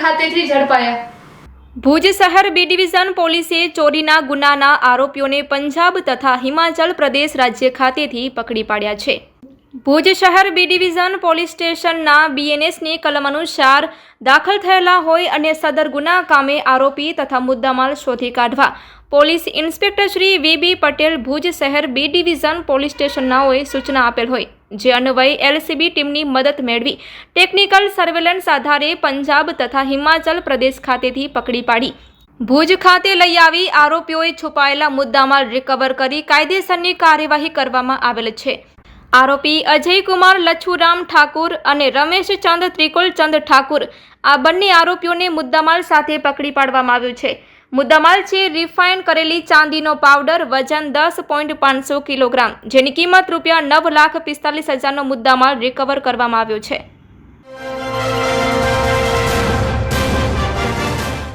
ખાતેથી ઝડપાયા। ભુજ શહેર બી ડિવિઝન પોલીસે ચોરીના ગુનાના આરોપીઓને પંજાબ તથા હિમાચલ પ્રદેશ રાજ્ય ખાતેથી પકડી પાડ્યા છે। ભુજ શહેર બી ડિવિઝન પોલીસ સ્ટેશનના બીએનએસની કલમ અનુસાર દાખલ થયેલા હોય અને સદર ગુના કામે આરોપી તથા મુદ્દામાલ શોધી કાઢવા પોલીસ ઇન્સ્પેક્ટર શ્રી વી.બી. પટેલ ભુજ શહેર બી ડિવિઝન પોલીસ સ્ટેશનનાઓએ સૂચના આપેલ હોય, જે અન્વયે એલસીબી ટીમની મદદ મેળવી ટેકનિકલ સર્વેલન્સ આધારે પંજાબ તથા હિમાચલ પ્રદેશ ખાતેથી પકડી પાડી ભુજ ખાતે લઈ આવી આરોપીઓએ છુપાયેલા મુદ્દામાલ રિકવર કરી કાયદેસરની કાર્યવાહી કરવામાં આવેલ છે। આરોપી અજયકુમાર લચ્છુરામ ઠાકુર અને રમેશ ચંદ ત્રિકુલચંદ ઠાકુર આ બંને આરોપીઓને મુદ્દામાલ સાથે પકડી પાડવામાં આવ્યું છે। મુદ્દામાલ છે રિફાઇન કરેલી ચાંદીનો પાવડર, વજન 10.500 કિલોગ્રામ, જેની કિંમત ₹9,45,000નો મુદ્દામાલ રિકવર કરવામાં આવ્યો છે।